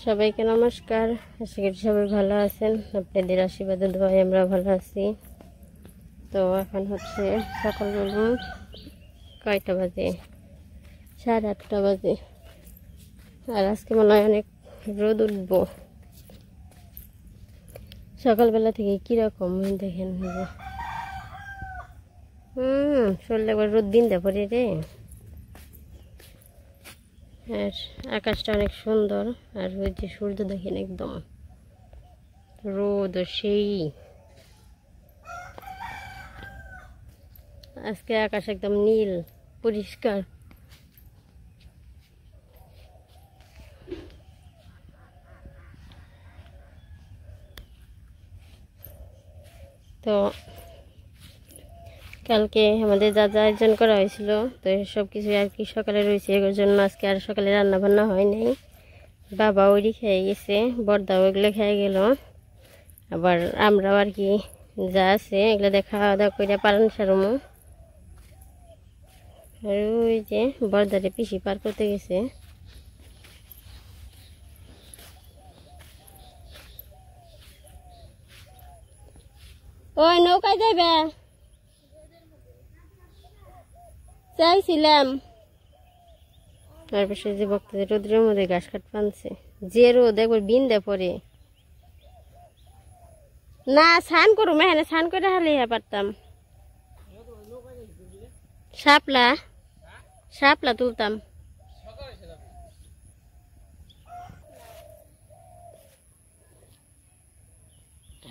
সবাইকে নমস্কার। আশা করি সবাই ভালো আছেন। আপনাদের আশীর্বাদে দোয়ায় আমরা ভালো আছি। তো এখন হচ্ছে সকালবেলা কয়টা বাজে, 8:30 বাজে। আর আজকে মনে হয় অনেক রোদ উঠবো। সকালবেলা থেকে কীরকম দেখেন, শরীরে একবার রোদ দিন পরে রে। আর আকাশটা অনেক সুন্দর, আর ওই যে সূর্য দেখেন একদম রোদ সেই। আজকে আকাশ একদম নীল পরিষ্কার। তো কালকে আমাদের যা যা আয়োজন করা হয়েছিল, তো সব কিছু আর কি সকালে রয়েছে, এর জন্য আজকে আর সকালে রান্না বান্না হয় নাই। বাবা ওইটি খেয়ে গেছে, বড়দাও এগুলো খেয়ে গেল। আবার আমরাও আর কি যা আছে এগুলো দিয়ে খাওয়া দাওয়া করে পালন সারমো। আর ওই যে বড়দারে পিসি পার করতে গেছে। ওই নৌকায় যাইবে চাইছিলাম। তারপর যে বক্তাদের রোদ্রের মধ্যে ঘাস কাট পানছে, যে রোদ একবার বিন্দে পরে না স্নান করুম, এখানে স্নান করে হালে পারতাম। শাপলা শাপলা তুলতাম।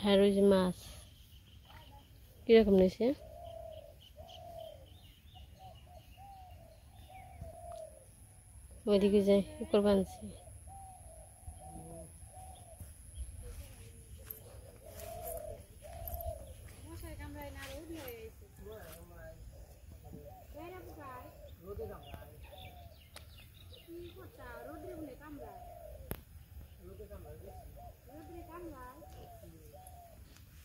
আর ওই যে মাছ কিরকম নিয়েছে, ওইদিকে যাই উপর বানছে।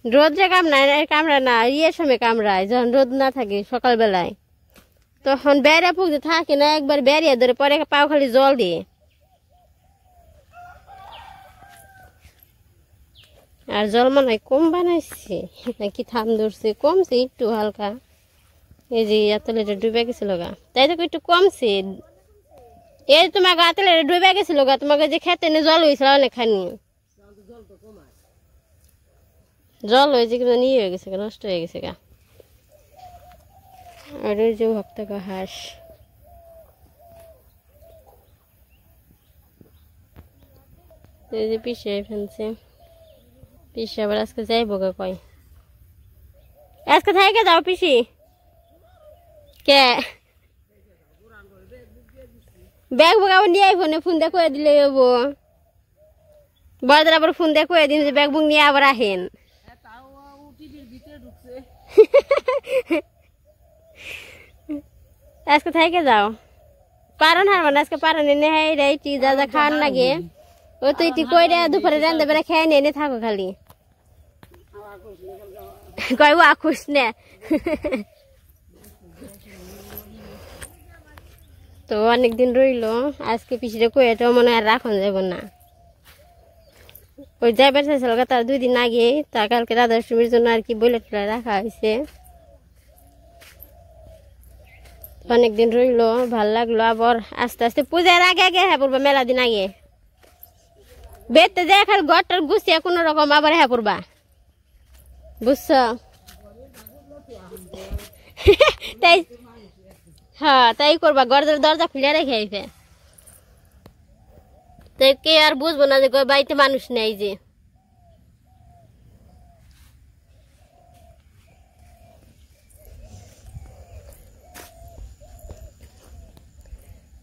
রোদ্রে কামড়ায় না, ইয়ের সময় কামড়ায় যখন রোদ না থাকে সকালবেলায়, তখন বেড়া পুকুরে থাকে না, একবার বেরিয়ে ধরে পরে পাও খালি জল দিয়ে। আর জল মনে হয় কম বানাইছে নাকি থাম ধরছে, কমছে একটু হালকা। এই যে আতলেটা ডুবে গেছিল গা, তাই তো একটু কমছে। এই তোমার আতলেটা ডুবে গেছিল গা, তোমাকে যে খেতে জল হয়েছিল অনেকখানি, জল হয়েছে কিন্তু নিয়ে হয়ে গেছে, নষ্ট হয়ে গেছে গা। আর ওই যে ভক্তকা হাঁস, এই যে পিছিয়ে ফেলছে। পিসি আবার আজকে যাইব গা, কয় আজকে থেকে যাও পিসি। কে ব্যাগ বুক আবার নিয়ে আইব না, ফোন দিয়ে কয়ে দিলে যাবো। বড়দের আবার ফোন দিয়ে কয়ে দিন যে ব্যাগ বুক নিয়ে আবার আহেন। আজকে থেকে যাও, পারন হারবান আজকে পারন এনে হাই যা যা খাওয়ার লাগে ও তো ইটি কইরে দুপুরে রান্না বেড়া খেয়ে নিয়ে থাকো খালি। কয় ও খুশ নে। তো অনেকদিন রইল, আজকে পিছিয়ে কয়ে তো মনে হয় রাখন যাব না। ওই যাইবার চাইছিল তার 2 দিন আগে, তা কালকে রাধাষ্টমীর জন্য আর কি বলে রাখা হয়েছে। অনেকদিন রইল, ভাল লাগলো। আবার আস্তে আস্তে পূজার আগে আগে হ্যাঁ পড়বা, মেলা দিন আগে বেতে যায় খালি ঘরটার গুছিয়ে কোনো রকম আবার হ্যাঁ পড়বা, বুঝছ? তাই হ্যাঁ তাই করবা, ঘরের দরজা খুলে রেখে আইবে। তাই কে আর বুঝবো না যে বাড়িতে মানুষ নেই। যে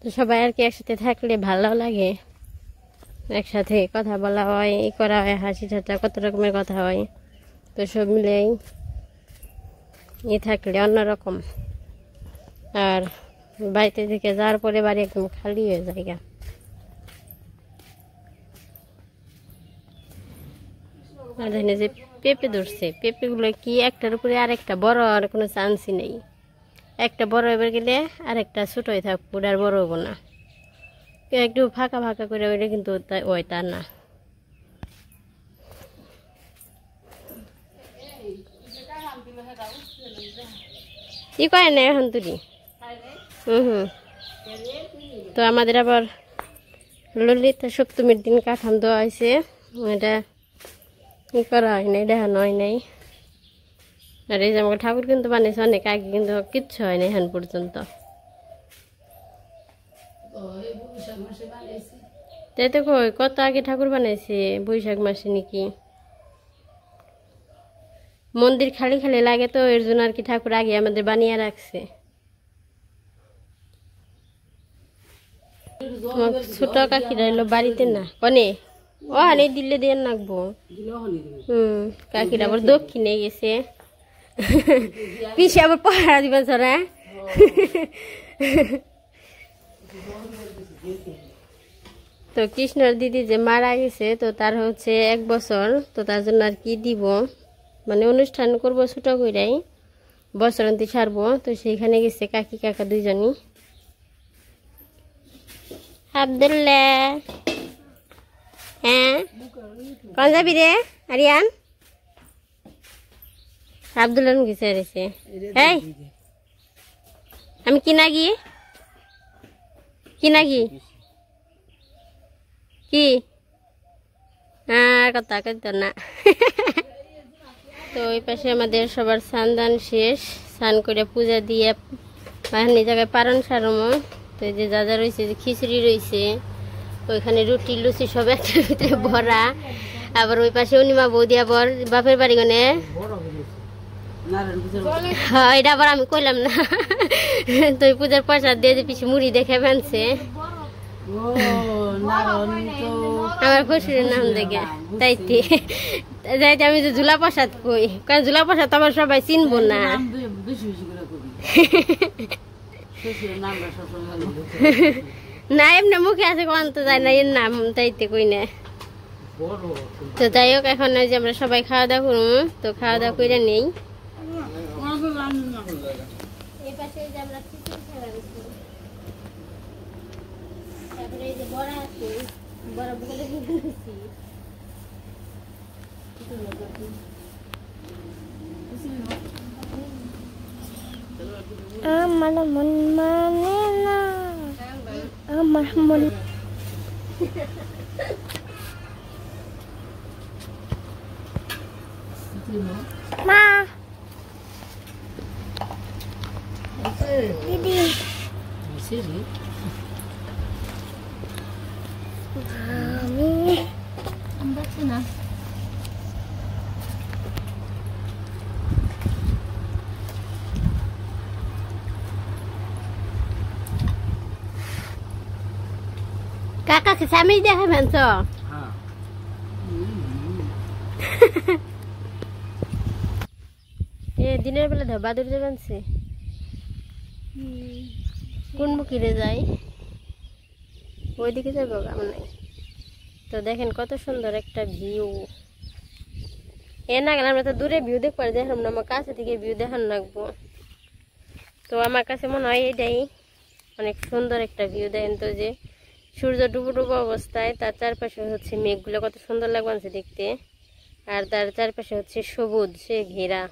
তো সবাই আর কি একসাথে থাকলে ভালো লাগে, একসাথে কথা বলা হয়, ই করা হয়, হাসি ঠাট্টা কত রকমের কথা হয়। তো সব মিলেই থাকলে অন্যরকম। আর বাড়িতে থেকে যাওয়ার পরে বাড়ি একদম খালি হয়ে যায়। আর দেখেন যে পেঁপে ধরছে, পেঁপেগুলো কি একটার উপরে আরেকটা বড়, আর কোনো চান্সই নেই। একটা বড় এবার গেলে আরেকটা ছোট হয়ে থাকবো, আর বড় হবো না। একটু ফাঁকা ফাঁকা করে ওইটা কিন্তু ওই তা না। কি কয় না এখন তুই? তো আমাদের আবার ললিতা সপ্তমীর দিন কাঠাম দেওয়া হয়েছে, এটা কি করা হয় নাই, দেখানো হয় নাই। আর এই যে আমাকে ঠাকুর কিন্তু বানিয়েছে অনেক আগে, কিন্তু কিচ্ছু হয় না এখন পর্যন্ত। তাই তো কই কত আগে ঠাকুর বানাইছে, বৈশাখ মাসে নাকি। মন্দির খালি খালি লাগে তো এর জন্য আর কি ঠাকুর আগে আমাদের বানিয়ে রাখছে। ছোট কাকিরা এলো বাড়িতে না কনে ও হানি দিলে দিয়ে রাখবো। কাকিরা আবার দক্ষিণে গেছে, পিছিয়ে আবার পড়া দিবেন সরা। তো কৃষ্ণর দিদি যে মারা গেছে, তো তার হচ্ছে 1 বছর, তো তার জন্য আর কি দিব, মানে অনুষ্ঠান করবো ছোট কইরাই, বছরান্তি সারবো। তো সেইখানে গেছে কাকি কাকা দুইজনই। আব্দুল্লাহ হ্যাঁ কোন যাবি রে আরিয়ান? আব্দুল্লাহ গেছে রেছে। এই আমি কি নাগি কি নাগি কি আর কথা কইতো না। তো ওই পাশে আমাদের সবার স্নান দান শেষ, স্নান করে পূজা দিয়ে বাহানি জায়গায় পারণ সারমো। তো এই যে যা যা রয়েছে, যে খিচুড়ি রয়েছে, ওইখানে রুটি লুচি সব একটার ভিতরে ভরা। আবার ওই পাশে অনিমা বৌদি আবার বাপের বাড়ি গনে, হ্যাঁ এটা আবার আমি কইলাম না। তো ওই পূজার পয়সা দিয়ে যে পিছিয়ে মুড়ি দেখে ফেলছে আমার শ্বশুরের নাম দেখে, তাইতে যাইতে আমি যে ঝুলা প্রসাদ কই, কারণ ঝুলা প্রসাদ আমার সবাই চিনবো না। না এমনি মুখে আছে কোন তো যায় না এর নাম, তাইতে কই না। তো যাই হোক এখন যে আমরা সবাই খাওয়া দাওয়া করবো, তো খাওয়া দাওয়া করে নেই। তারপরে এই যে বড়া আছে, বড়া বলে দিয়েছি। আমার মন মানে না, আমার মন মা দিদি আমি না কাকাকে স্বামী দেখাবেন তো? এ দিনের বেলা ধর বাদুর যাবেনছে কোন মুখিরে যাই, ওইদিকে যাবো আমার নাই। তো দেখেন কত সুন্দর একটা ভিউ। এ না গেলে আমরা তো দূরে ভিউ দেখতে পারি, দেখলাম না, আমার কাছে থেকে ভিউ দেখানো লাগবো। তো আমার কাছে মনে হয় এটাই অনেক সুন্দর একটা ভিউ। দেখেন তো যে সূর্য ডুবো ডুবো অবস্থায়, তার চারপাশে হচ্ছে মেঘগুলো কত সুন্দর লাগছে দেখতে, আর তার চারপাশে হচ্ছে সবুজ সে ঘেরা।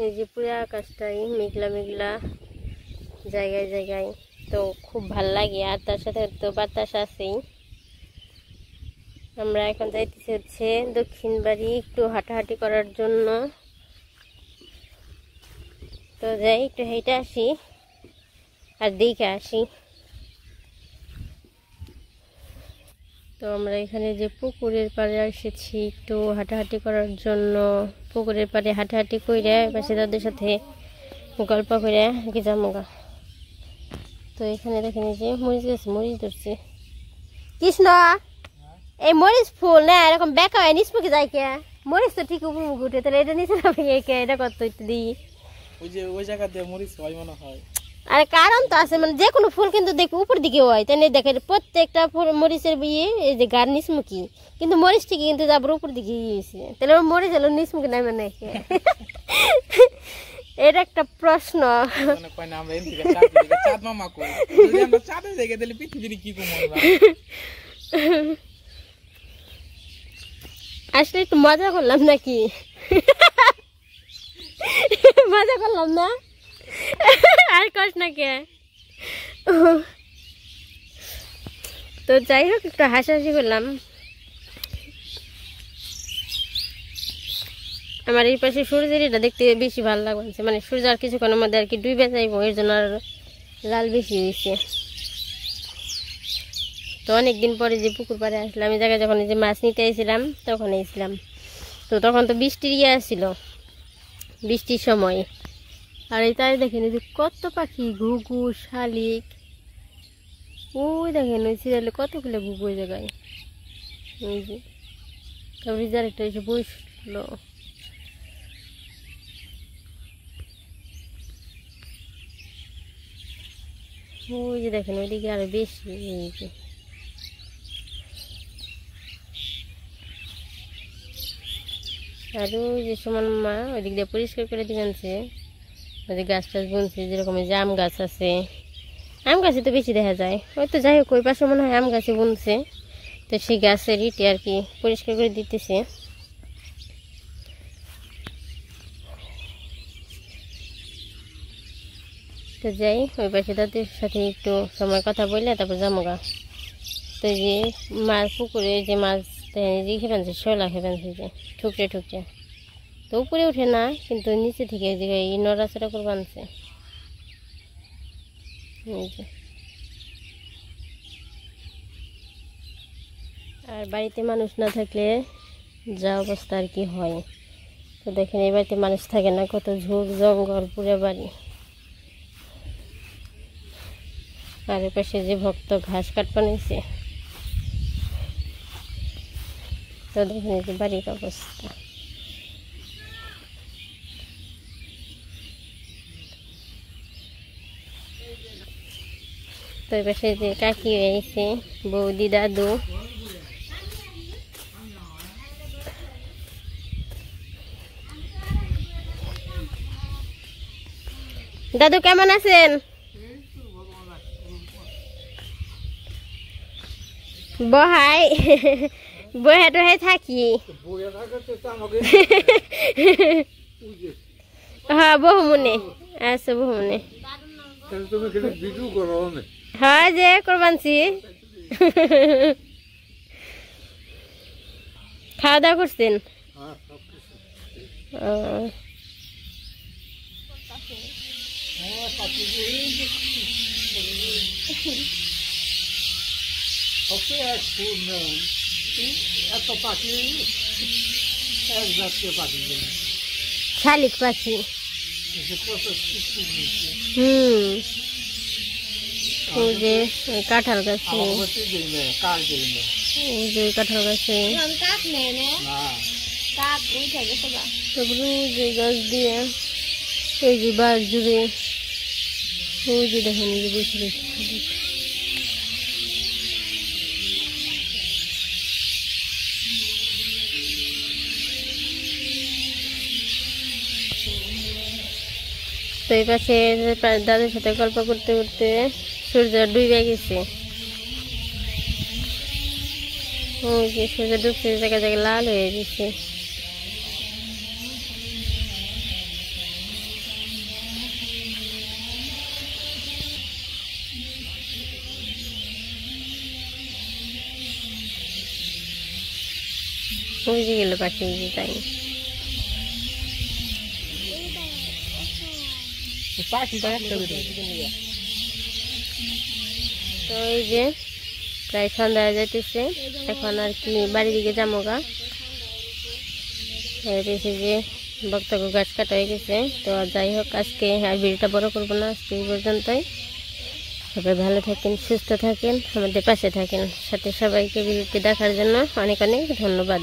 এই যে পুরো আকাশটাই মেঘলা মেঘলা জায়গায় জায়গায়, তো খুব ভাল লাগে। আর তার সাথে তো বাতাস আছেই। আমরা এখন যাইতেছি হচ্ছে দক্ষিণ বাড়ি একটু হাঁটাহাঁটি করার জন্য। তো যাই একটু হেঁটে আসি আর দেখে আসি। তো আমরা এখানে যে পুকুরের পাড়ে এসেছি একটু হাঁটাহাঁটি করার জন্য। পুকুরের পাড়ে হাঁটাহাঁটি করে পাশে তাদের সাথে গল্প করে কি যামগা। তো এখানে দেখেন যে মরিচ গাছ, মরিচ ধরছে। কৃষ্ণ এই মরিচ ফুল না এরকম বেকা হয় নিচমুখে যায় কে? মরিচ তো ঠিক উপর মুখে উঠে, তাহলে এটা নিচে যাবে কে? এটা কত দিই ওই যে ওই জায়গা দিয়ে মরিচ হয় মনে হয়। আরে কারণ তো আছে, মানে যে কোনো ফুল কিন্তু দেখি উপর দিকে হয়, তাই দেখেন প্রত্যেকটা ফুল মরিচের বিয়ে এই যে গার নিচমুখী, কিন্তু মরিচ ঠিকই কিন্তু যাবার উপর দিকে হয়েছে, তাহলে ওর মরিচ এলো নিচমুখী নাই মানে এর একটা প্রশ্ন মানে কয় না আমরা এদিকে চাঁদ মামা কই যদি আমরা চাঁদে জায়গা দিলে পৃথিবীর কি কম হবে আসলে একটু মজা করলাম নাকি মজা করলাম না আর কষ্ট না কে তো যাই হোক একটু হাসাহাসি করলাম আমার এই পাশে সূর্যের এটা দেখতে বেশি ভালো লাগছে মানে সূর্য আর কিছুক্ষণের মধ্যে আর কি ডুবে যাইব এর জন্য আর লাল বেশি হয়েছে তো অনেকদিন পরে যে পুকুর পাড়ে আসলাম এই জায়গায় যখন এই যে মাছ নিতে এসেছিলাম তখন এসেছিলাম তো তখন তো বৃষ্টির ইয়ে আসছিল বৃষ্টির সময় আর এই তাই দেখেন এই যে কত পাখি ঘুঘু শালিক ওই দেখেন ওই সিরিয়ালে কতগুলো ঘুঘু ওই জায়গায় ওই যে তারপরে যার একটা এসে বসলো ওই যে দেখেন ওইদিকে আরো বেশি এই যে আর ওই যে সমান মা ওইদিক দিয়ে পরিষ্কার করে দিবেনছে ওই যে গাছ টাছ বুনছে যেরকম যে আম গাছ আছে আম গাছে তো বেশি দেখা যায় ওই তো যাই হোক ওই পাশে মনে হয় আম গাছে বুনছে তো সেই গাছের ইটি আর কি পরিষ্কার করে দিতেছে তো যাই ওই পাশে তাদের সাথে একটু সময় কথা বললে তারপর যামোগা তো যে মাছ পুকুরে যে মাছ যে খেয়ে শোলা খেয়ে যে ঠুকরে ঠুকরে তো উপরে উঠে না কিন্তু নিচে থেকে যে নড়াচড়া করে বানছে আর বাড়িতে মানুষ না থাকলে যা অবস্থা আর কি হয় তো দেখেন এই বাড়িতে মানুষ থাকে না কত ঝোপ জঙ্গল পুরো বাড়ি আর পাশে যে ভক্ত ঘাস কাটপা নিয়েছে তো দেখেন এই যে বাড়ির অবস্থা তো এই পাশে যে কাকি হয়েছে বৌদি দাদু দাদু কেমন আছেন বহাই বহে টহে থাকি হ্যাঁ বহুমনে আচ্ছা বহুমনে হ্যাঁ যে করবানছি খাওয়া দাওয়া করছেন শালিক পাখি ওই যে কাঁঠাল গাছে ওই যে কাঁঠাল গাছে তারপরে ওই যে গাছ দিয়ে ওই যে বাস জুড়ে ওই যে দেখেন যে বসে রয়েছে তো এই পাশে দাদার সাথে গল্প করতে করতে সূর্য ডুবে গেছে ওই যে সূর্য ডুবছে জায়গায় জায়গায় লাল হয়ে গেছে ওই যে গেল পাখি তাই তো এই যে প্রায় সন্ধ্যা হয়ে যাইতেছে এখন আর কি বাড়ির দিকে যাবো গা এসে যে বক্তব্য গাছ কাটা হয়ে গেছে তো যাই হোক আজকে আর ভিডিওটা বড় করবো না আজকে এই পর্যন্তই সবাই ভালো থাকেন সুস্থ থাকেন আমাদের পাশে থাকেন সাথে সবাইকে ভিডিওটি দেখার জন্য অনেক অনেক ধন্যবাদ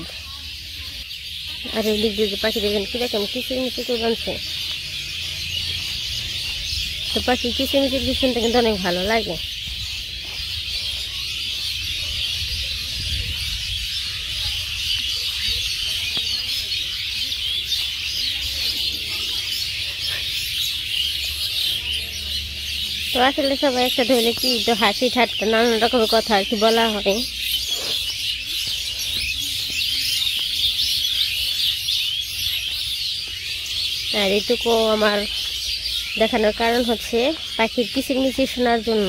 আর এই দিক দিয়ে পাখি দেখবেন কিরকম কিচিরমিচির করে বানছে তো পাখি কিচিরমিচির শুনতে কিন্তু অনেক ভালো লাগে তো আসলে সবাই একসাথে হলে কি তো হাসি ঠাট্টা নানান রকমের কথা আর কি বলা হয়। আর এটুকু আমার দেখানোর কারণ হচ্ছে পাখির কিচিরমিচির শোনার জন্য।